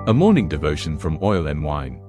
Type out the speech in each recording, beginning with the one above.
A morning devotion from Oil and Wine.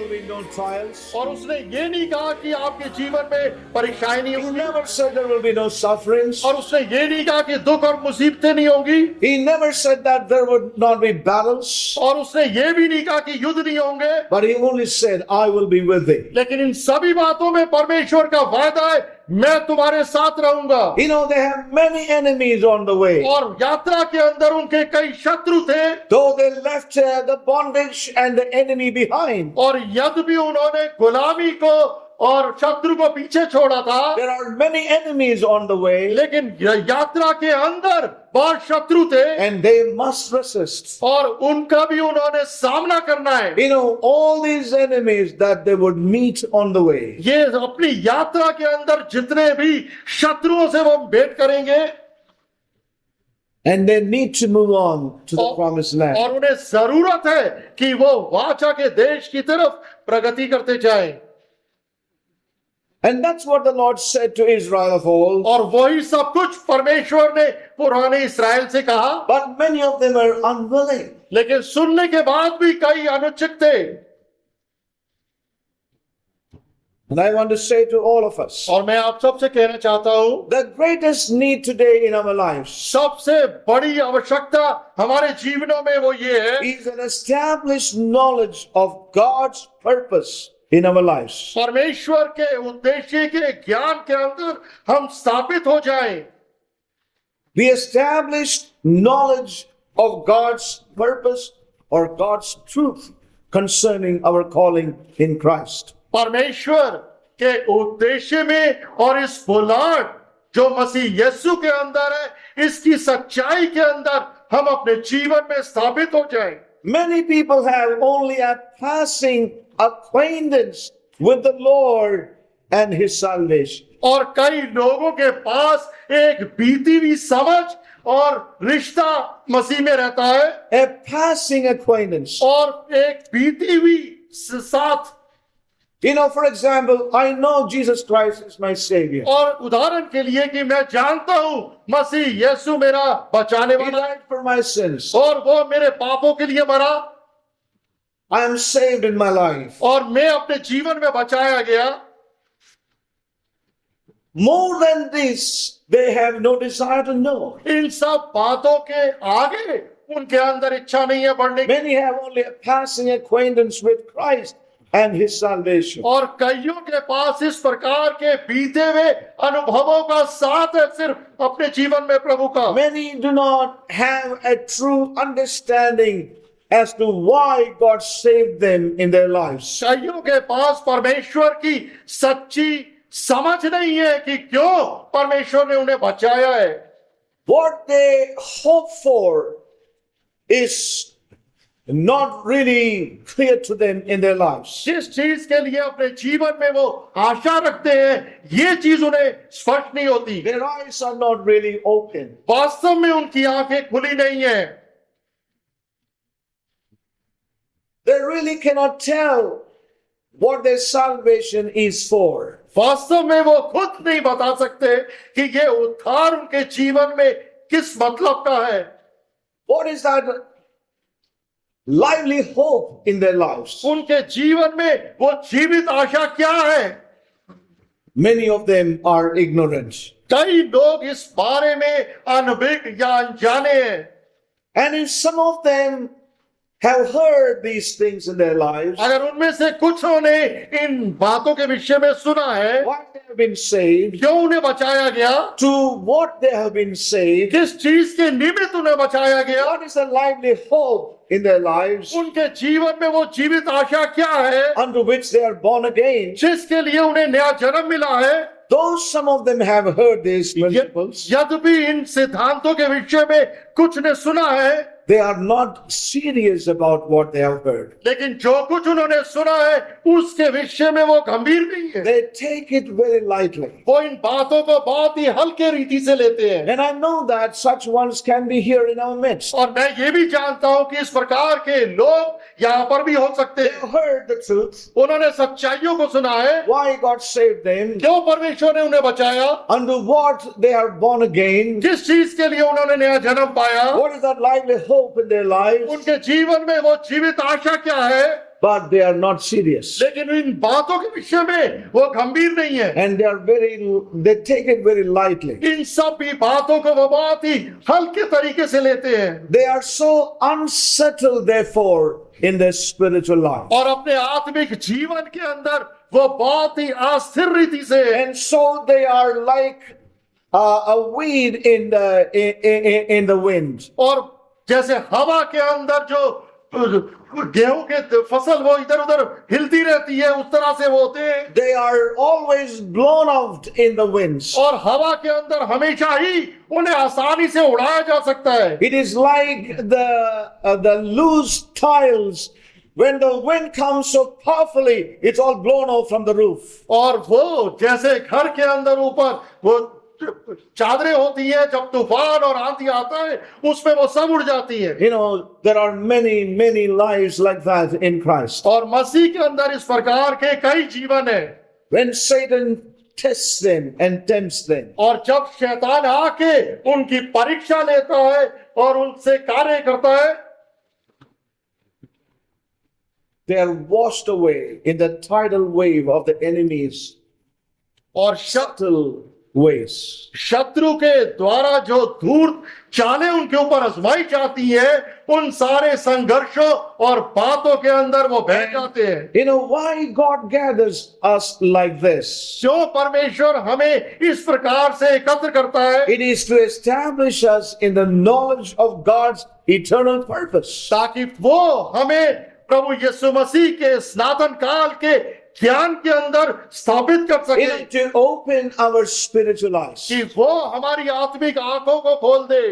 will be no trials. और उसने ये नहीं कहा कि आपके जीवन में परेशानी नहीं He होगी, never said there will be no sufferings. और उसने ये नहीं कहा कि दुख और मुसीबतें नहीं होंगी, He never said that there would not be battles. और उसने ये भी नहीं कहा कि युद्ध नहीं होंगे, But he only said, I will be with thee. लेकिन इन सभी बातों में परमेश्वर का वादा है, मैं तुम्हारे साथ रहूंगा। You know, they have many enemies on the way. और यात्रा के अंदर उनके कई शत्रु थे, Though they left the bondage and the enemy behind, और यद्यपि उन्होंने गुलामी को और शत्रु को पीछे छोड़ा था, there are many enemies on the way, लेकिन यात्रा के अंदर बहुत शत्रु थे, and they must resist. और उनका भी उन्होंने सामना करना है। You know, all these enemies that they would meet on the way. ये अपनी यात्रा के अंदर जितने भी शत्रुओं से वो भेंट करेंगे, And they need to move on to the promised land. और उन्हें जरूरत है कि वो वाचा के देश की तरफ प्रगति करते जाएं। And that's what the Lord said to Israel of old. और वही सब कुछ परमेश्वर ने पुराने इस्राएल से कहा, But many of them are unwilling. लेकिन सुनने के बाद भी कई अनुचित थे। And I want to say to all of us, और मैं आप सबसे कहना चाहता हूं, the greatest need today in our lives सबसे बड़ी आवश्यकता हमारे जीवनों में वो ये है, is an established knowledge of God's purpose in our lives. परमेश्वर के उद्देश्य के ज्ञान के अंदर हम स्थापित हो जाएं। The established knowledge of God's purpose or God's truth concerning our calling in Christ. परमेश्वर के उद्देश्य में और इस बुलाहट जो मसीह यीशु के अंदर है, इसकी सच्चाई के अंदर हम अपने जीवन में स्थापित हो जाएं। Many people have only a passing acquaintance with the Lord and His salvation. और कई लोगों के पास एक बीती हुई समझ और रिश्ता मसीह में रहता है, A passing acquaintance. और एक बीती हुई साथ। You know, for example, I know Jesus Christ is my Savior. और उदाहरण के लिए कि मैं जानता हूं मसीह यीशु मेरा बचाने He वाला है, died for my sins. और वो मेरे पापों के लिए मरा, I am saved in my life. और मैं अपने जीवन में बचाया गया। More than this, they have no desire to know. इन सब बातों के आगे उनके अंदर इच्छा नहीं है बढ़ने की, Many have only a passing acquaintance with Christ and His salvation. और कईयों के पास इस प्रकार के बीते हुए अनुभवों का साथ है सिर्फ अपने जीवन में प्रभु का। Many do not have a true understanding as to why God saved them in their lives. कईयों के पास परमेश्वर की सच्ची समझ नहीं है कि क्यों परमेश्वर ने उन्हें बचाया है। What they hope for is not really clear to them in their lives. जिस चीज के लिए अपने जीवन में वो आशा रखते हैं, ये चीज उन्हें स्पष्ट नहीं होती। Their eyes are not really open. वास्तव में उनकी आंखें खुली नहीं है। They really cannot tell what their salvation is for. वास्तव में वो खुद नहीं बता सकते कि ये उद्धार उनके जीवन में किस मतलब का है। What is that lively hope in their lives? उनके जीवन में वो जीवित आशा क्या है? Many of them are ignorant. कई लोग इस बारे में अनभिज्ञ या अनजाने हैं। And if some of them have heard these things in their lives, अगर उनमें से कुछ ने इन बातों के विषय में सुना है, why they have been saved, क्यों उन्हें बचाया गया, to what they have been saved, किस चीज के निमित्त उन्हें बचाया गया, what is the lively hope in their lives उनके जीवन में वो जीवित आशा क्या है unto which they are born again. जिसके लिए उन्हें नया जन्म मिला है। Though some of them have heard these principles, यद्यपि इन सिद्धांतों के विषय में कुछ ने सुना है, they are not serious about what they have heard. लेकिन जो कुछ उन्होंने सुना है उसके विषय में वो गंभीर नहीं है। They take it very lightly. वो इन बातों को बहुत ही हल्के रीति से लेते हैं। And I know that such ones can be here in our midst. और मैं ये भी जानता हूं कि इस प्रकार के लोग यहाँ पर भी हो सकते They हैं। have heard the truth, उन्होंने सच्चाइयों को सुना है, why God saved them, क्यों परमेश्वर ने उन्हें बचाया, unto what they are born again, किस चीज के लिए उन्होंने नया जन्म पाया, what is that lively hope in their lives. उनके जीवन में वो जीवित आशा क्या है। but they are not serious. लेकिन इन बातों के विषय में वो गंभीर नहीं है। And they take it very lightly. इन सब भी बातों को वो बहुत ही हल्के तरीके से लेते हैं They are so unsettled, therefore, in their spiritual life. और अपने आत्मिक जीवन के अंदर वो बहुत ही अस्थिर रीति से And so they are like a weed in the wind. और जैसे हवा के अंदर जो गेहूं के फसल वो इधर उधर हिलती रहती है उस तरह से वो होते हैं They are always blown out in the winds. और हवा के अंदर हमेशा ही उन्हें आसानी से उड़ाया जा सकता है। It is like the loose tiles. When the wind comes so powerfully, it's all blown off from the roof. और वो जैसे घर के अंदर ऊपर वो चादरें होती है, जब तूफान और आंधी आता है उसमें वो सब उड़ जाती है। You know, there are many lives like that in Christ. और मसीह के अंदर इस प्रकार के कई जीवन है। When Satan tests them and tempts them, और जब शैतान आके उनकी परीक्षा लेता है और उनसे कार्य करता है, they are washed away in the tidal wave of the enemy's और subtle ways. शत्रु के द्वारा जो धूर्त चालें उनके ऊपर आजमाई जाती है, उन सारे संघर्षों और बातों के अंदर वो बह जाते हैं। You know why God gathers us like this? जो परमेश्वर हमें इस प्रकार से एकत्र करता है, It is to establish us in the knowledge of God's eternal purpose. ताकि वो हमें प्रभु यीशु मसीह के सनातन काल के ज्ञान के अंदर स्थापित कर You know, सके, to open our spiritual eyes, कि वो हमारी आत्मिक आंखों को खोल दे,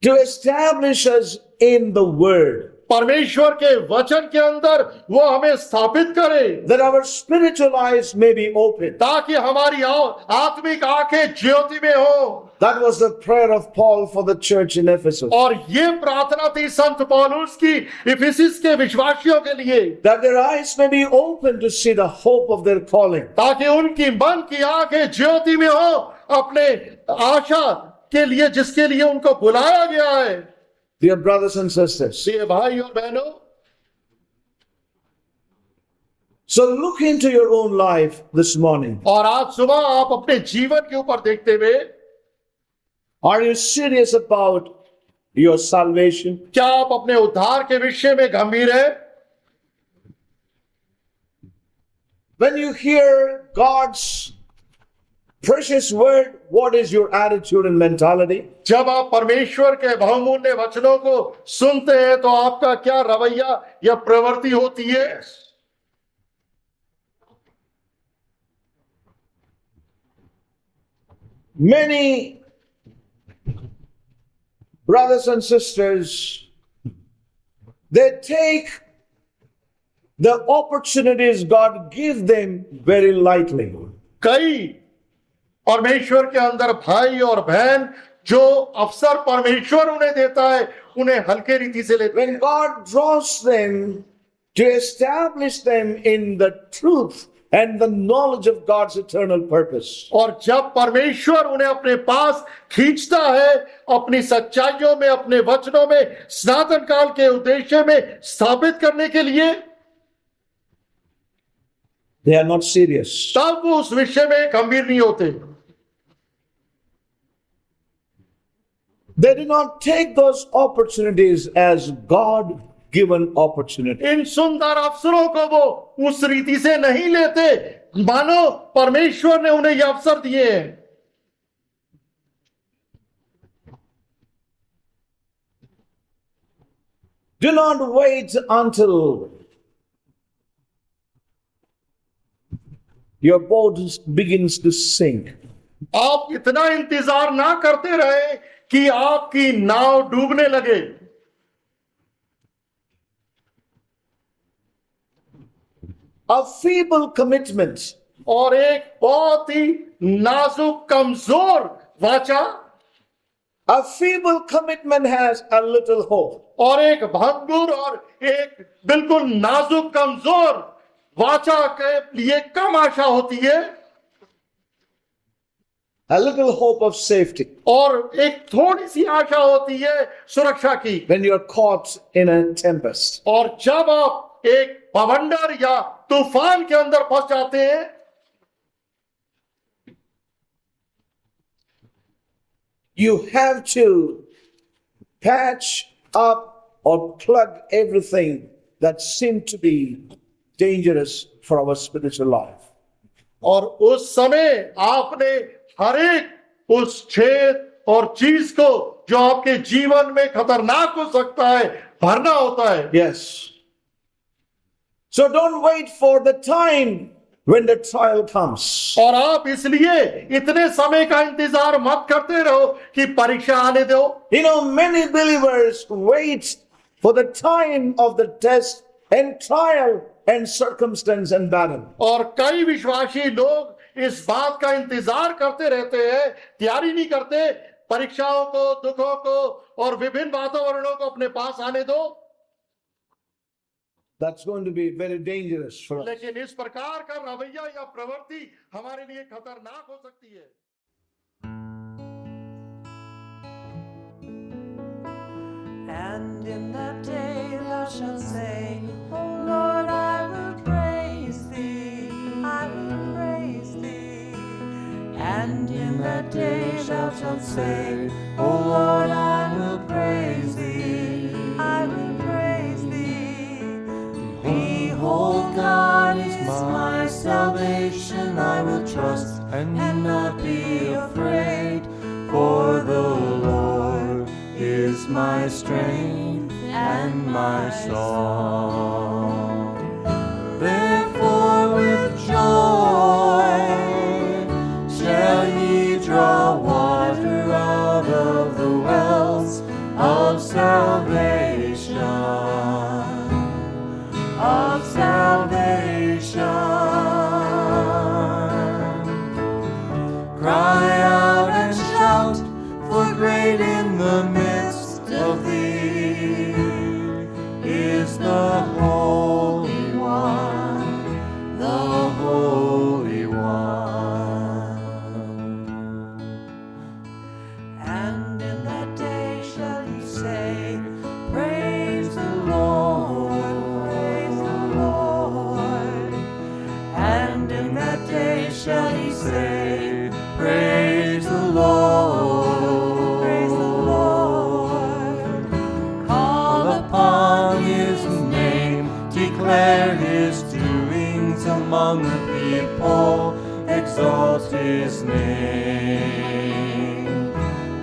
to establish us in the Word, परमेश्वर के वचन के अंदर वो हमें स्थापित करे, that our spiritual eyes may be opened. ताकि हमारी आत्मिक आंखें ज्योति में हो। That was the prayer of Paul for the church in Ephesus. और ये प्रार्थना थी संत पौलुस की इफिसिस के विश्वासियों के लिए, That their eyes may be open to see the hope of their calling. ताकि उनकी मन की आंखें ज्योति में हो अपने आशा के लिए जिसके लिए उनको बुलाया गया है। Dear brothers and sisters, प्रिय भाई और बहनों, so look into your own life this morning. और आज सुबह आप अपने जीवन के ऊपर देखते हुए, Are you serious about your salvation? क्या आप अपने उद्धार के विषय में गंभीर हैं? When you hear God's precious word, what is your attitude and mentality? जब आप परमेश्वर के बहुमूल्य वचनों को सुनते हैं तो आपका क्या रवैया या प्रवृत्ति होती है? Many brothers and sisters, they take the opportunities God gives them very lightly. कई परमेश्वर के अंदर भाई और बहन जो अवसर परमेश्वर उन्हें देता है उन्हें हल्के रीति से लेते हैं। When God draws them to establish them in the truth and the knowledge of God's eternal purpose. और जब परमेश्वर उन्हें अपने पास खींचता है अपनी सच्चाइयों में, अपने वचनों में, सनातन काल के उद्देश्य में स्थापित करने के लिए, They are not serious. तब वो उस विषय में गंभीर नहीं होते। They do not take those opportunities as God-given opportunities. इन सुंदर अवसरों को वो उस रीति से नहीं लेते मानो परमेश्वर ने उन्हें ये अवसर दिए हैं। Do not wait until your boat begins to sink. आप इतना इंतजार ना करते रहे कि आपकी नाव डूबने लगे। A feeble commitment और एक बहुत ही नाजुक कमजोर वाचा, A feeble commitment has a little hope. और एक भंगुर और एक बिल्कुल नाजुक कमजोर वाचा के लिए कम आशा होती है। a little hope of safety और एक थोड़ी सी आशा होती है सुरक्षा की। when you're caught in a tempest. और जब आप एक बवंडर या तूफान के अंदर फंस जाते हैं, You have to patch up or plug everything that seemed to be dangerous for our spiritual life. और उस समय आपने हर एक उस छेद और चीज को जो आपके जीवन में खतरनाक हो सकता है भरना होता है। Yes. So don't wait for the time when the trial comes. और आप इसलिए इतने समय का इंतजार मत करते रहो कि परीक्षा आने दो। You know, many believers wait for the time of the test and trial and circumstance and battle. और कई विश्वासी लोग इस बात का इंतजार करते रहते हैं, तैयारी नहीं करते, परीक्षाओं को, दुखों को और विभिन्न वातावरणों को अपने पास आने दो। That's going to be very dangerous for us. लेकिन इस प्रकार का रवैया या प्रवृत्ति हमारे लिए खतरनाक हो सकती है। And in that day thou shalt say, O Lord, I will praise thee, I will praise thee. And in that day thou shalt say, O Lord, I will praise thee, I will praise thee. Behold, God is my salvation, I will trust and not be afraid, for the Lord is my strength and my song. Therefore with joy shall ye draw water out of the wells of salvation, of salvation. Cry out and shout, for great in the midst of thee is the Holy One, the Holy One. And in that day shall you say, praise the Lord, praise the Lord. And in that day shall you say, praise the Lord, praise the Lord. Call upon his name, declare his doings among the people, exalt his name.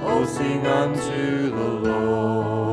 Oh, sing unto the Lord.